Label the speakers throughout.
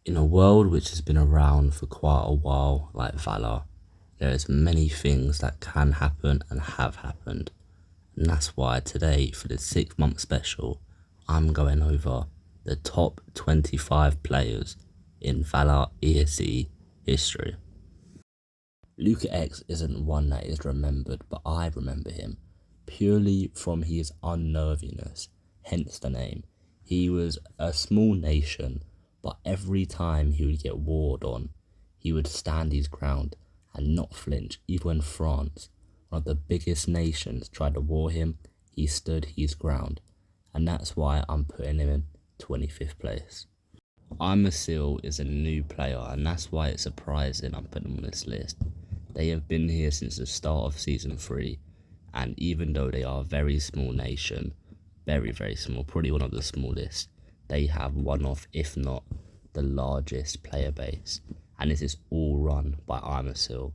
Speaker 1: In a world which has been around for quite a while, like Valor, there is many things that can happen and have happened. And that's why today, for the 6 month special, I'm going over the top 25 players in Valor ESE history. Luca X isn't one that is remembered, but I remember him purely from his unnerviness, hence the name. He was a small nation, but every time he would get warred on, he would stand his ground and not flinch. Even when France, one of the biggest nations, tried to war him, he stood his ground. And that's why I'm putting him in 25th place. I'm a Seal is a new player, and that's why it's surprising I'm putting them on this list. They have been here since the start of season 3, and even though they are a very small nation, very, very small, probably one of the smallest, they have one of, if not the largest player base, and this is all run by I'm a Seal.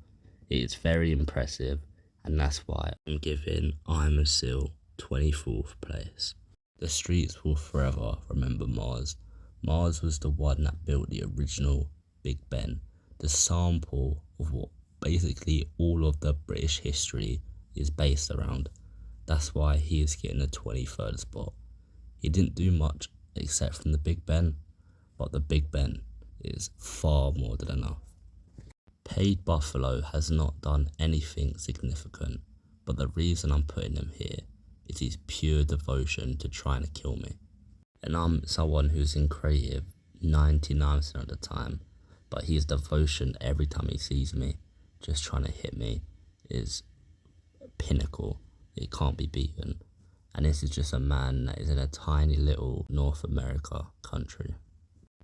Speaker 1: It is very impressive, and that's why I'm giving I'm a Seal 24th place. The streets will forever remember Mars. Mars was the one that built the original Big Ben, the sample of what basically all of the British history is based around. That's why he is getting the 23rd spot. He didn't do much except from the Big Ben, but the Big Ben is far more than enough. Paid Buffalo has not done anything significant, but the reason I'm putting him here is his pure devotion to trying to kill me. And I'm someone who's in creative 99% of the time, but his devotion every time he sees me, just trying to hit me, is pinnacle. It can't be beaten. And this is just a man that is in a tiny little North America country.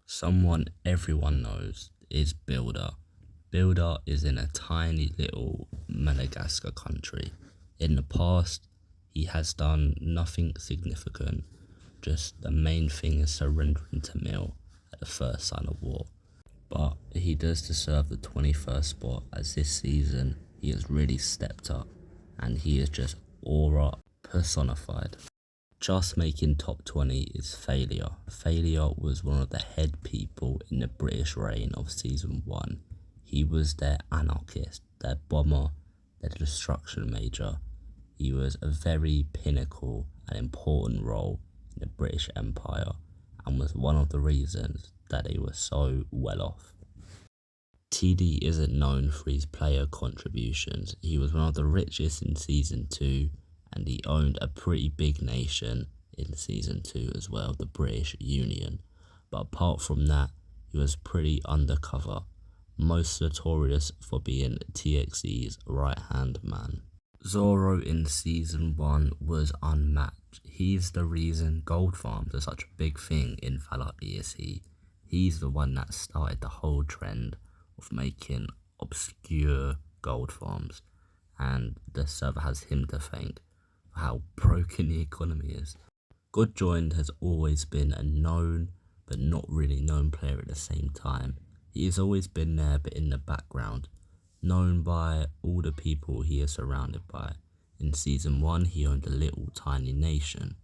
Speaker 1: Someone everyone knows is Builder. Builder is in a tiny little Madagascar country. In the past, he has done nothing significant. Just the main thing is surrendering to Mill at the first sign of war. But he does deserve the 21st spot, as this season he has really stepped up and he is just aura personified. Just making top 20 is Failure. Failure was one of the head people in the British reign of season 1. He was their anarchist, their bomber, their destruction major. He was a very pinnacle and important role in the British Empire and was one of the reasons that they were so well off. TD isn't known for his player contributions. He was one of the richest in season 2 and he owned a pretty big nation in season 2 as well, the British Union. But apart from that, he was pretty undercover, most notorious for being TXE's right hand man. Zoro in season 1 was unmatched. He's the reason gold farms are such a big thing in Valor ESE. He's the one that started the whole trend of making obscure gold farms, and the server has him to thank for how broken the economy is. Godjoined has always been a known but not really known player at the same time. He has always been there but in the background, known by all the people he is surrounded by. In season 1 he owned a little tiny nation.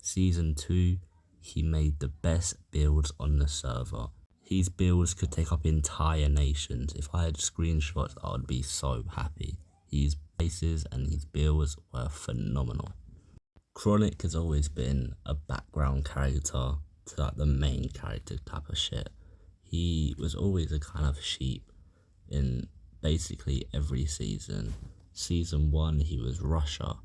Speaker 1: Season 2 he made the best builds on the server. His builds could take up entire nations. If I had screenshots I would be so happy. His bases and his builds were phenomenal. Chronic has always been a background character to like the main character type of shit. He was always a kind of sheep in basically every season. Season 1 he was Russia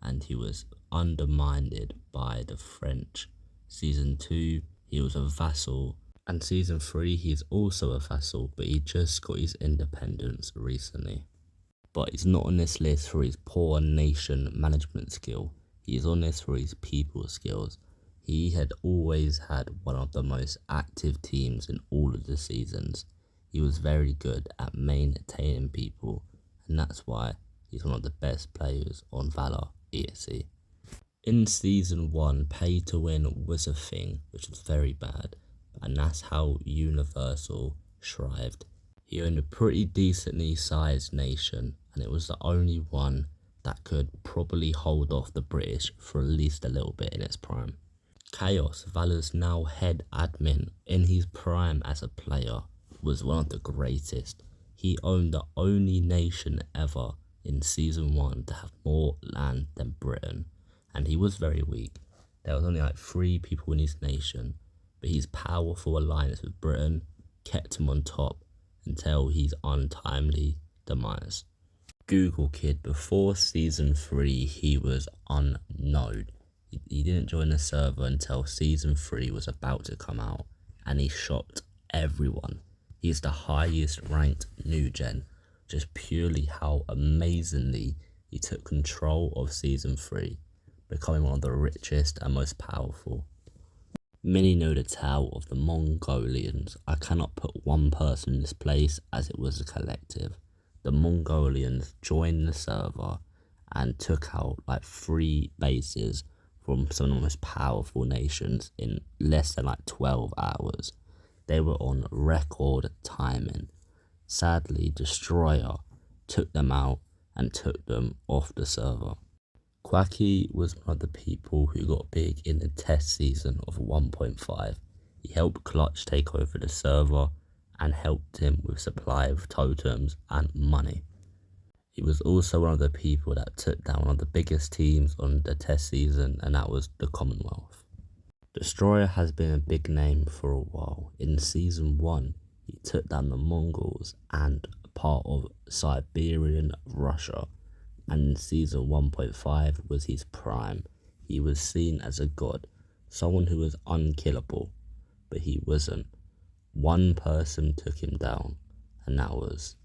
Speaker 1: and he was undermined by the French. Season 2 he was a vassal, and season 3 he's also a vassal, but he just got his independence recently. But he's not on this list for his poor nation management skill. He is on this for his people skills. He had always had one of the most active teams in all of the seasons. He was very good at maintaining people, and that's why he's one of the best players on Valor ESE. In season 1, pay to win was a thing, which was very bad, and that's how Universal thrived. He owned a pretty decently sized nation, and it was the only one that could probably hold off the British for at least a little bit in its prime. Chaos, Valor's now head admin, in his prime as a player, was one of the greatest. He owned the only nation ever in Season 1 to have more land than Britain, and he was very weak. There was only like 3 people in his nation, but his powerful alliance with Britain kept him on top until his untimely demise. Google Kid, before Season 3, he was unknown. He didn't join the server until Season 3 was about to come out, and he shocked everyone. He's the highest ranked new gen, just purely how amazingly he took control of Season 3, becoming one of the richest and most powerful. Many know the tale of the Mongolians. I cannot put one person in this place as it was a collective. The Mongolians joined the server and took out like 3 bases from some of the most powerful nations in less than like 12 hours. They were on record timing. Sadly, Destroyer took them out and took them off the server. Quacky was one of the people who got big in the test season of 1.5. He helped Clutch take over the server and helped him with supply of totems and money. He was also one of the people that took down one of the biggest teams on the test season, and that was the Commonwealth. Destroyer has been a big name for a while. In Season 1, he took down the Mongols and part of Siberian Russia, and in Season 1.5 was his prime. He was seen as a god, someone who was unkillable, but he wasn't. One person took him down, and that was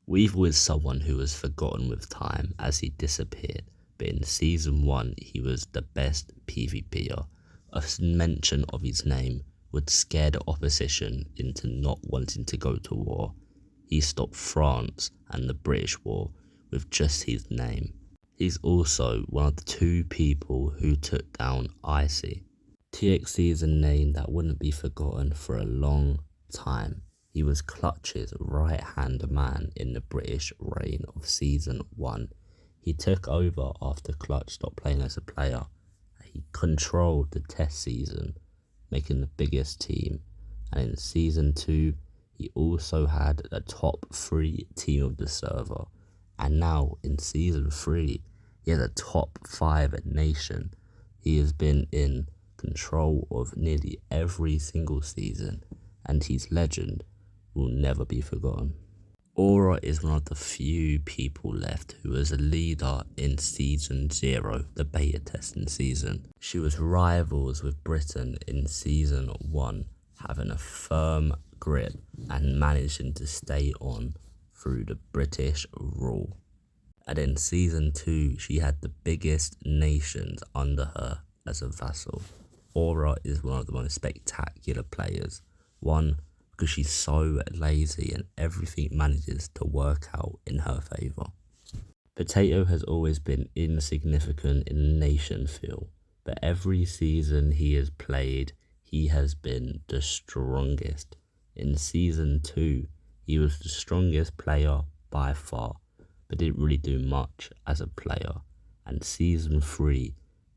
Speaker 1: Weevil is someone who was forgotten with time as he disappeared, but in Season 1 he was the best PvPer. A mention of his name would scare the opposition into not wanting to go to war. He stopped France and the British War with just his name. He's also one of the 2 people who took down Icy. TXC is a name that wouldn't be forgotten for a long time. He was Clutch's right-hand man in the British reign of Season 1. He took over after Clutch stopped playing as a player. He controlled the test season, making the biggest team. And in Season 2, he also had the top 3 team of the server. And now in Season 3, he has a top 5 nation. He has been in control of nearly every single season, and his legend will never be forgotten. Aura is one of the few people left who was a leader in Season 0, the beta testing season. She was rivals with Britain in Season 1, having a firm grip and managing to stay on through the British rule. And in Season 2, she had the biggest nations under her as a vassal. Aura is one of the most spectacular players. One, because she's so lazy and everything manages to work out in her favour. Potato has always been insignificant in the nation field, but every season he has played, he has been the strongest. In Season 2, he was the strongest player by far, but didn't really do much as a player. And Season 3,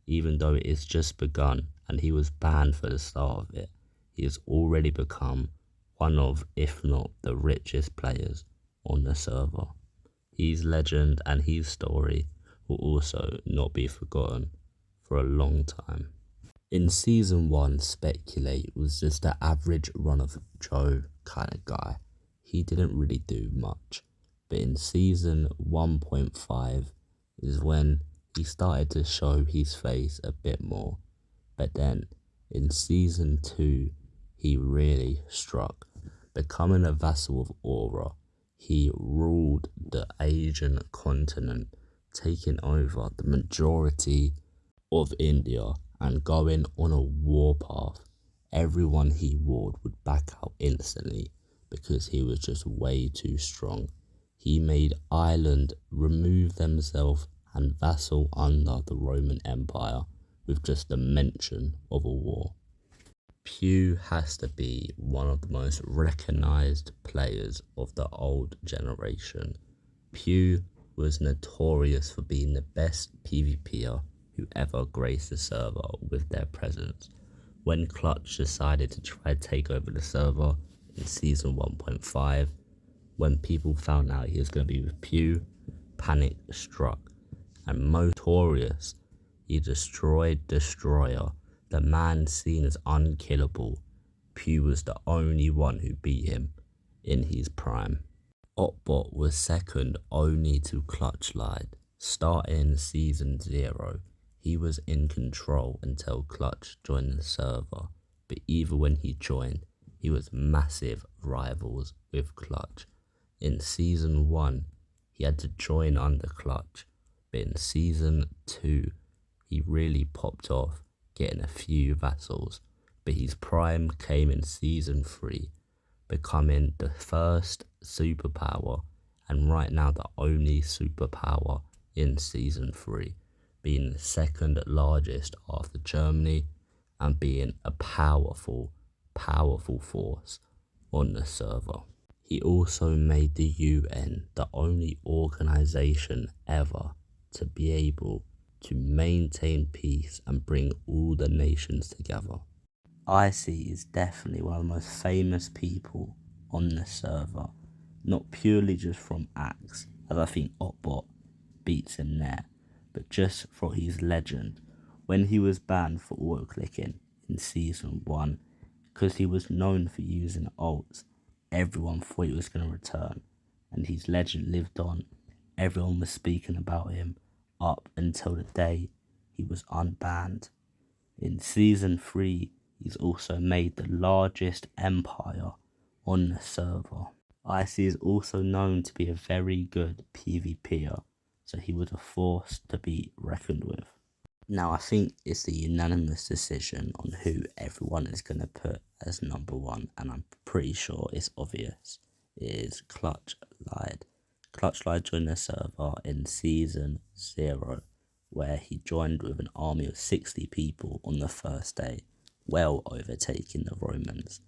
Speaker 1: even though it is just begun and he was banned for the start of it, he has already become one of, if not the richest players on the server. His legend and his story will also not be forgotten for a long time. In Season 1, Speculate was just the average run of Joe kind of guy. He didn't really do much, but in Season 1.5 is when he started to show his face a bit more. But then in Season 2, he really struck. Becoming a vassal of Aura, he ruled the Asian continent, taking over the majority of India and going on a warpath. Everyone he warred would back out instantly because he was just way too strong. He made Ireland remove themselves and vassal under the Roman Empire with just the mention of a war. Pew has to be one of the most recognised players of the old generation. Pew was notorious for being the best PvPer who ever graced the server with their presence. When Clutch decided to try to take over the server in Season 1.5, when people found out he was going to be with Pew, panic struck, and notorious, he destroyed Destroyer, the man seen as unkillable. Pew was the only one who beat him in his prime. Otbot was second only to Clutchlight. Starting Season 0, he was in control until Clutch joined the server, but even when he joined, he was massive rivals with Clutch. In Season 1, he had to join under Clutch, but in Season 2, he really popped off, getting a few vassals, but his prime came in Season 3, becoming the first superpower and right now the only superpower in Season 3, being the second largest after Germany and being a powerful force on the server. He also made the UN the only organization ever to be able to maintain peace and bring all the nations together. Icy is definitely one of the most famous people on the server, not purely just from Axe, as I think Otbot beats him there, but just for his legend. When he was banned for auto-clicking in Season 1, because he was known for using ults, everyone thought he was going to return, and his legend lived on. Everyone was speaking about him up until the day he was unbanned. In Season 3, he's also made the largest empire on the server. Icy is also known to be a very good PvPer, so he was a force to be reckoned with. Now I think it's the unanimous decision on who everyone is going to put as number one, and I'm pretty sure it's obvious, is Clutchlight. Clutchlight joined the server in Season 0, where he joined with an army of 60 people on the first day, well overtaking the Romans,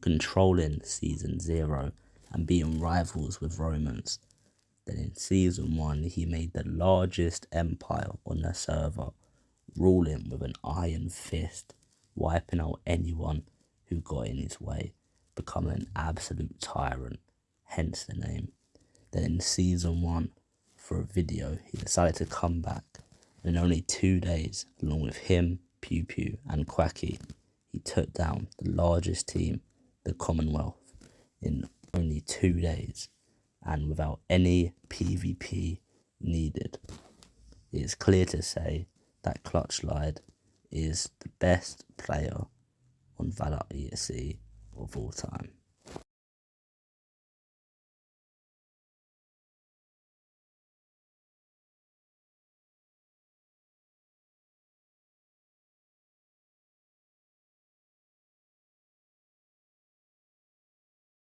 Speaker 1: controlling Season 0 and being rivals with Romans. Then in Season 1, he made the largest empire on the server, ruling with an iron fist, wiping out anyone who got in his way, becoming an absolute tyrant, hence the name. Then in Season 1, for a video, he decided to come back. In only 2 days, along with him, Pew Pew and Quacky, he took down the largest team, the Commonwealth, in only 2 days, and without any PvP needed. It is clear to say that Clutchlight is the best player on Valor ESC of all time.